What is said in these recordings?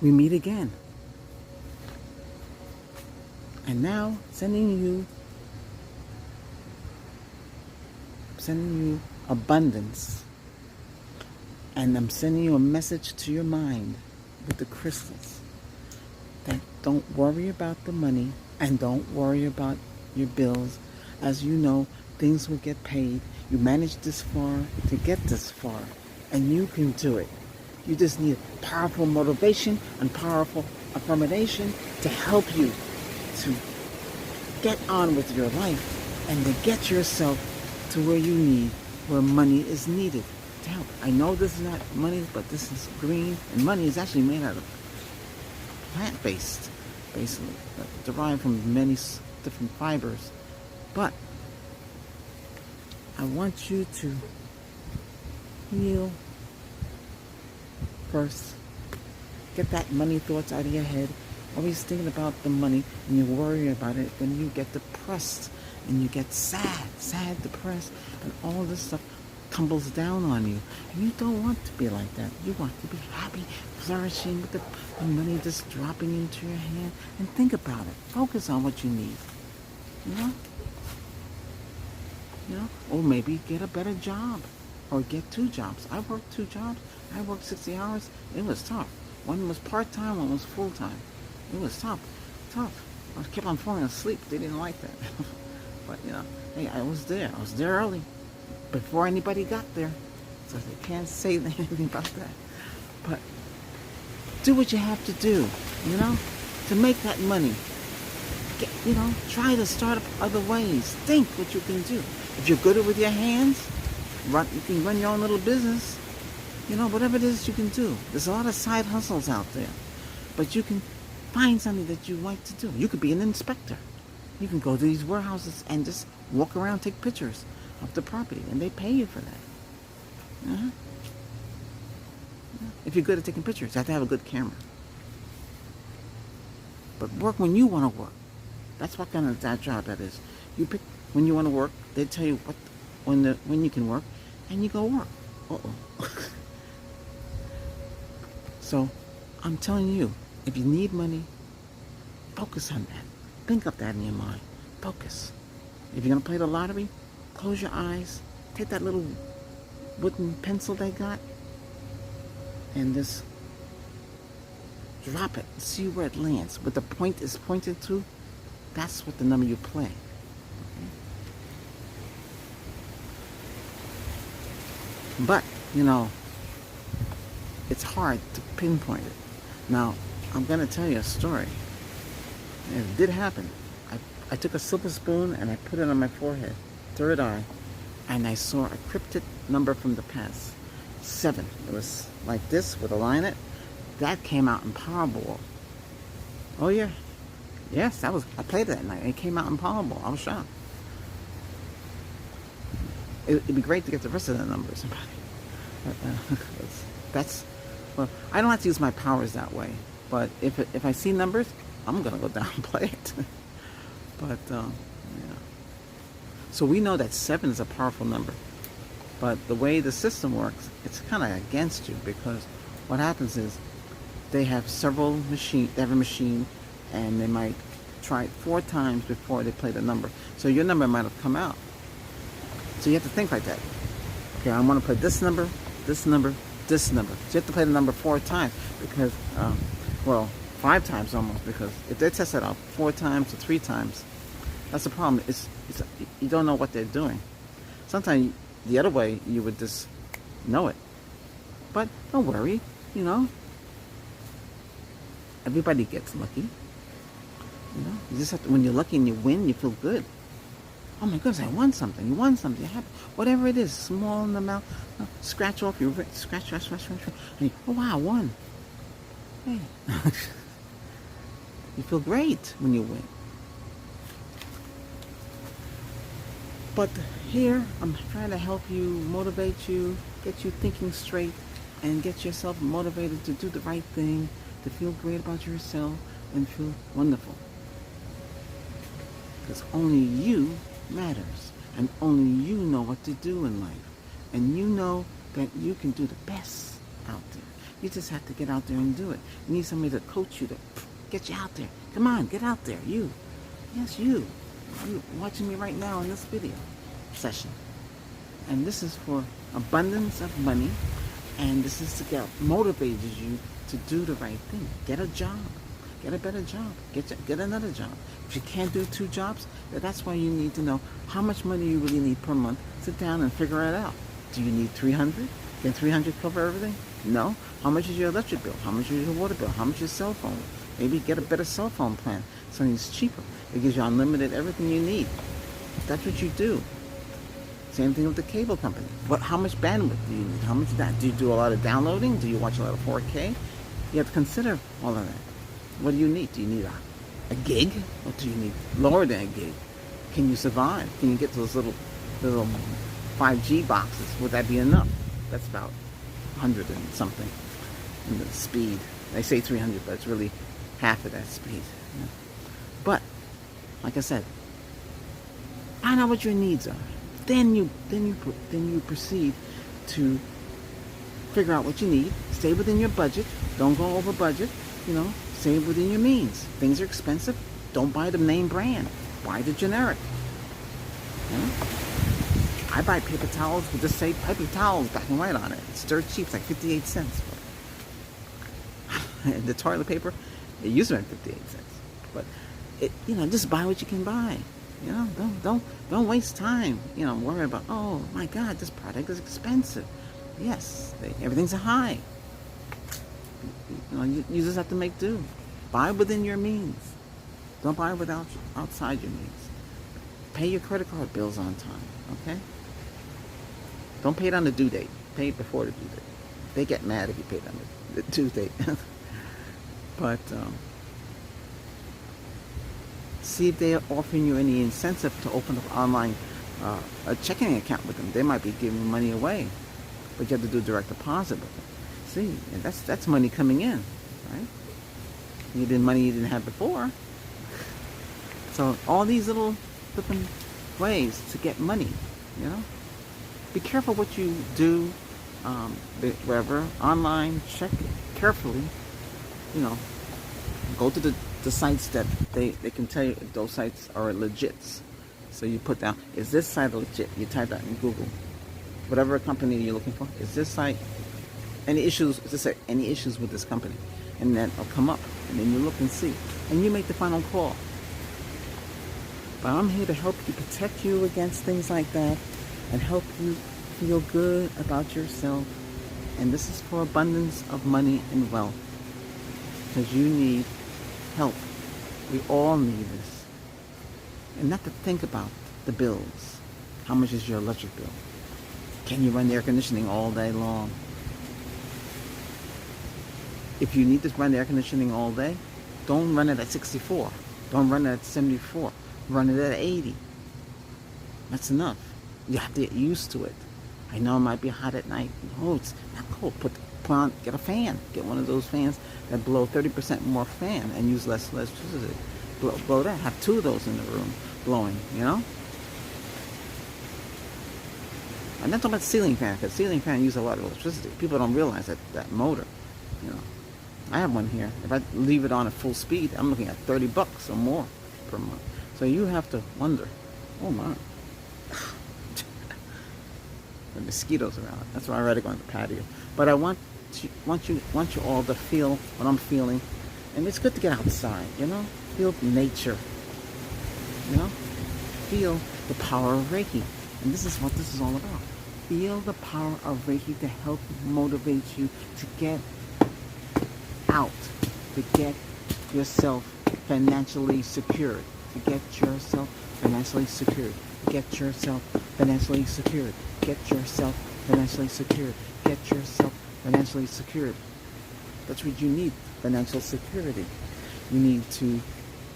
we meet again. And now, sending you abundance. And I'm sending you a message to your mind with the crystals. That don't worry about the money and don't worry about your bills. As you know, things will get paid. You managed this far to get this far, and you can do it. You just need powerful motivation and powerful affirmation to help you to get on with your life and to get yourself to where you need, where money is needed to help. I know this is not money, but this is green, and money is actually made out of plant-based, basically, derived from many different fibers. But I want you to heal first. Get that money thoughts out of your head. Always thinking about the money, and you worry about it, then you get depressed and you get sad, depressed, and all this stuff tumbles down on you. And you don't want to be like that. You want to be happy, flourishing with the money just dropping into your hand. And think about it. Focus on what you need. You know? Or maybe get a better job, or get 2 jobs. I worked 2 jobs. I worked 60 hours. It was tough. One was part-time, one was full-time. It was tough. I kept on falling asleep. They didn't like that. But, hey, I was there. I was there early, before anybody got there. So they can't say anything about that. But do what you have to do, to make that money. Try to start up other ways. Think what you can do. If you're good with your hands, you can run your own little business. Whatever it is you can do. There's a lot of side hustles out there. But you can find something that you like to do. You could be an inspector. You can go to these warehouses and just walk around, take pictures of the property, and they pay you for that. If you're good at taking pictures, you have to have a good camera. But work when you want to work. That's what kind of that job that is. You pick when you want to work. They tell you when you can work, and you go work. So, I'm telling you, if you need money, focus on that. Think of that in your mind. Focus. If you're gonna play the lottery, close your eyes. Take that little wooden pencil they got, and just drop it. See where it lands. What the point is pointed to, that's what the number you play. Okay? But, it's hard to pinpoint it. Now, I'm going to tell you a story. It did happen. I took a silver spoon and I put it on my forehead, third eye, and I saw a cryptic number from the past. 7. It was like this with a line in it. That came out in Powerball. Oh yeah. Yes, I played it that night. It came out in Powerball. I was shocked. It'd be great to get the rest of the numbers. But, well, I don't have to use my powers that way. But if I see numbers, I'm gonna go down and play it. But yeah. So we know that 7 is a powerful number. But the way the system works, it's kind of against you, because what happens is they have several machines. They have a machine, and they might try it 4 times before they play the number. So your number might have come out. So you have to think like that. Okay, I want to play this number, this number, this number. So you have to play the number 4 times, because, 5 times almost, because if they test it out 4 times or 3 times, that's the problem. It's you don't know what they're doing. Sometimes the other way, you would just know it. But don't worry, everybody gets lucky. You just have to, when you're lucky and you win, you feel good. Oh my goodness, I won something. You won something. You're happy. Whatever it is, small in the mouth, scratch off your wrist, scratch. And oh wow, I won. Hey. You feel great when you win. But here, I'm trying to help you, motivate you, get you thinking straight, and get yourself motivated to do the right thing, to feel great about yourself, and feel wonderful. Because only you matters, and only you know what to do in life. And you know that you can do the best out there. You just have to get out there and do it. You need somebody to coach you, to get you out there. Come on, get out there. You. Yes, you. You're watching me right now in this video session. And this is for abundance of money. And this is to get motivated you to do the right thing. Get a job. Get a better job. Get another job. If you can't do 2 jobs, that's why you need to know how much money you really need per month. Sit down and figure it out. Do you need 300? Can 300 cover everything? No. How much is your electric bill? How much is your water bill? How much is your cell phone? Maybe get a better cell phone plan. Something that's cheaper. It gives you unlimited everything you need. That's what you do. Same thing with the cable company. How much bandwidth do you need? How much of that? Do you do a lot of downloading? Do you watch a lot of 4K? You have to consider all of that. What do you need? Do you need a gig? Or do you need lower than a gig? Can you survive? Can you get those little 5G boxes? Would that be enough? That's about 100 and something in the speed. They say 300, but it's really half of that speed. Yeah. But, like I said, find out what your needs are. Then you proceed to figure out what you need. Stay within your budget. Don't go over budget. Stay within your means. Things are expensive. Don't buy the name brand. Buy the generic. I buy paper towels with just say paper towels black and white on it. It's dirt cheap. It's like 58 cents. And the toilet paper, it used to be 58 cents. But just buy what you can buy. Don't waste time. Worry about, oh my God, this product is expensive. Yes, everything's a high. You just have to make do. Buy within your means. Don't buy outside your means. Pay your credit card bills on time. Okay. Don't pay it on the due date. Pay it before the due date. They get mad if you pay it on the due date. But see if they're offering you any incentive to open up online a checking account with them. They might be giving money away, but you have to do direct deposit with them. See, and that's money coming in, right? Money you didn't have before. So all these little different ways to get money, Be careful what you do, wherever, online, check carefully, Go to the sites that they can tell you if those sites are legit. So you put down, is this site legit? You type that in Google. Whatever company you're looking for, is this site, any issues with this company? And then it'll come up, and then you look and see. And you make the final call. But I'm here to help you, protect you against things like that, and help you feel good about yourself. And this is for abundance of money and wealth. Because you need help. We all need this. And not to think about the bills. How much is your electric bill? Can you run the air conditioning all day long? If you need to run the air conditioning all day, don't run it at 64. Don't run it at 74. Run it at 80. That's enough. You have to get used to it. I know it might be hot at night. No, it's not cold. Get a fan. Get one of those fans that blow 30% more fan and use less electricity. Blow that. Have 2 of those in the room blowing, I'm not talking about ceiling fan, because ceiling fan use a lot of electricity. People don't realize that motor, I have one here. If I leave it on at full speed, I'm looking at $30 or more per month. So you have to wonder, oh my. The mosquitoes around. That's why I rather go on the patio. But I want you all to feel what I'm feeling, and it's good to get outside. Feel nature. Feel the power of Reiki, and this is what this is all about. Feel the power of Reiki to help motivate you to get out, to get yourself financially secured, to get yourself financially secured, get yourself financially secured. Get yourself financially secured. Get yourself financially secured. That's what you need, financial security. You need to,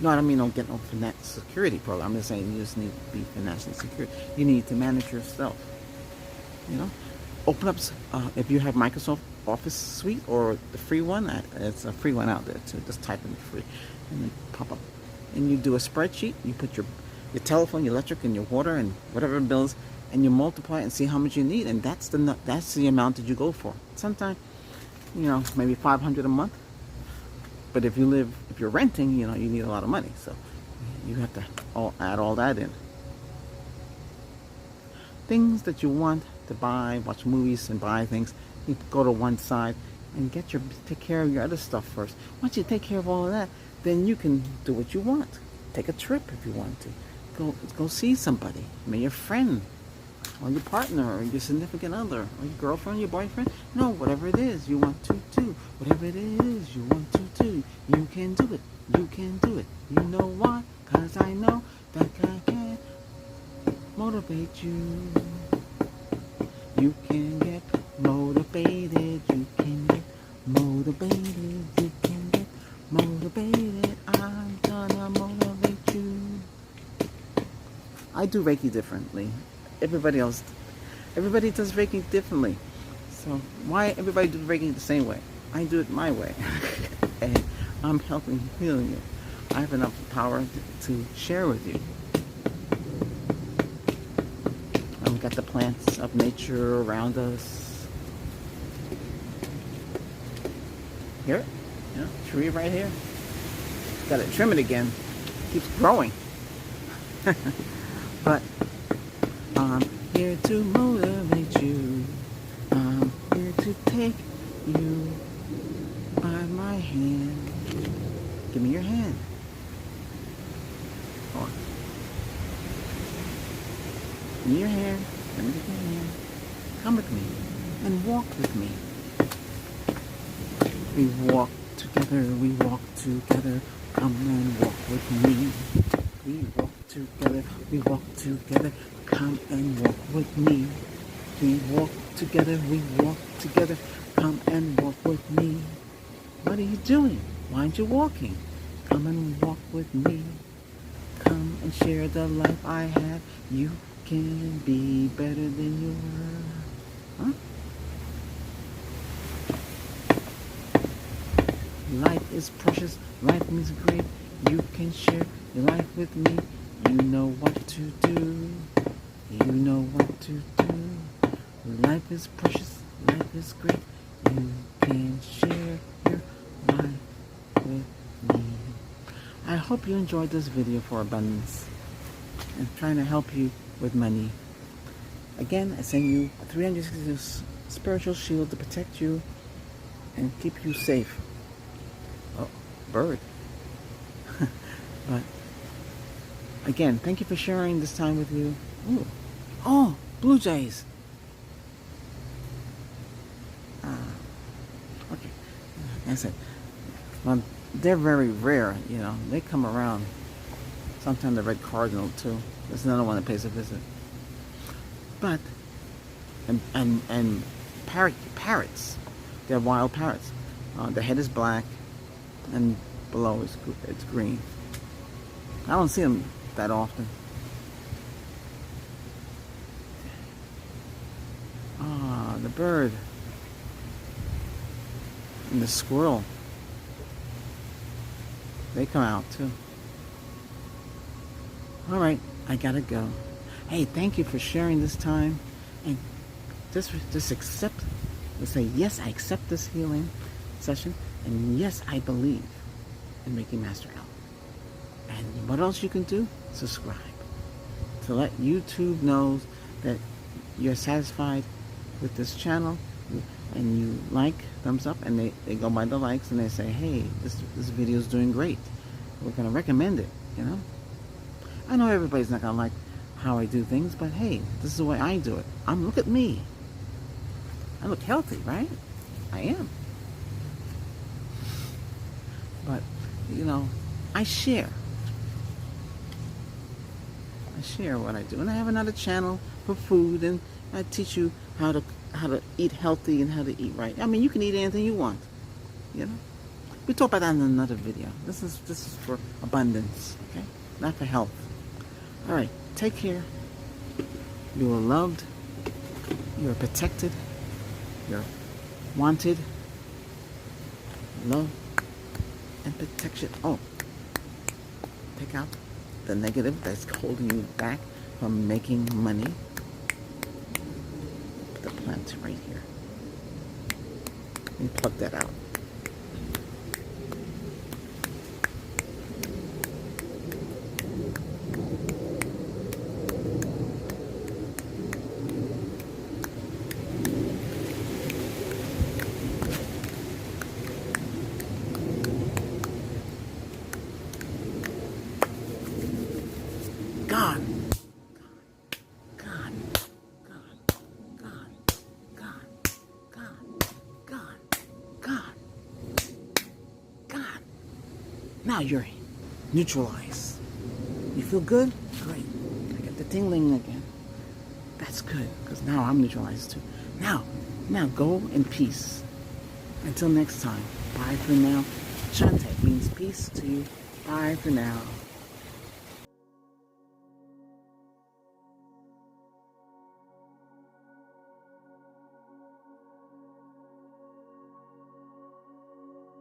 no, I don't mean don't get no financial security program. I'm just saying you just need to be financially secure. You need to manage yourself. Open up, if you have Microsoft Office Suite or the free one, it's a free one out there too. Just type in free and then pop up. And you do a spreadsheet. You put your telephone, your electric, and your water, and whatever bills, and you multiply and see how much you need, and that's the amount that you go for. Sometimes, maybe 500 a month. But if you're renting, you need a lot of money. So you have to add all that in. Things that you want to buy, watch movies and buy things, you go to one side and take care of your other stuff first. Once you take care of all of that, then you can do what you want. Take a trip if you want to. Go see somebody, maybe your friend, or your partner, or your significant other, or your girlfriend, your boyfriend. No, whatever it is you want to do, whatever it is you want to do, you can do it. You can do it. You know why? 'Cause I know that I can motivate you. You can get motivated. You can get motivated. You can get motivated. I'm gonna motivate you. I do Reiki differently. Everybody does Reiki differently. So why everybody do Reiki the same way? I do it my way. And I'm helping healing you. I have enough power to share with you. We've got the plants of nature around us. Hear it? Tree right here. Got to trim it again. Keeps growing. But I'm here to motivate you. I'm here to take you by my hand. Give me your hand. Hold on. Give me your hand. Let me take your hand. Come with me and walk with me. We walk together. We walk together. Come and walk with me. We walk together. We walk together. Come and walk with me. We walk together. We walk together. Come and walk with me. What are you doing? Why aren't you walking? Come and walk with me. Come and share the life I have. You can be better than you were. Huh? Life is precious. Life is great. You can share your life with me. You know what to do. You know what to do. Life is precious. Life is great. You can share your life with me. I hope you enjoyed this video for abundance and trying to help you with money. Again, I send you a 360 spiritual shield to protect you and keep you safe. Oh, bird. But again, thank you for sharing this time with you. Ooh. Oh, blue jays. Okay. Like I said, well, they're very rare, They come around. Sometimes the red cardinal too. There's another one that pays a visit. But and parrots. They're wild parrots. The head is black, and below it's green. I don't see them that often. The bird and the squirrel. They come out too. All right, I gotta go. Hey, thank you for sharing this time, and just accept. Let's say yes, I accept this healing session, and yes, I believe in Reiki Master L. And what else you can do? Subscribe to let YouTube know that you're satisfied with this channel, and you thumbs up, and they go by the likes and they say, hey, this video is doing great. We're gonna recommend it. I know everybody's not gonna like how I do things, but hey, this is the way I do it. Look at me. I look healthy, right? I am. But I share. I share what I do, and I have another channel for food, and I teach you how to eat healthy and how to eat right. I mean, you can eat anything you want. We talk about that in another video. This is for abundance, okay? Not for health. All right, take care. You are loved. You are protected. You're wanted. Love and protection. Oh, take out the negative that's holding you back from making money. Put the plant right here. And plug that out. God. God. God. God. God. God. God. God. God. Now you're neutralized. You feel good? Great. I get the tingling again. That's good, because now I'm neutralized too. Now go in peace. Until next time. Bye for now. Shante means peace to you. Bye for now.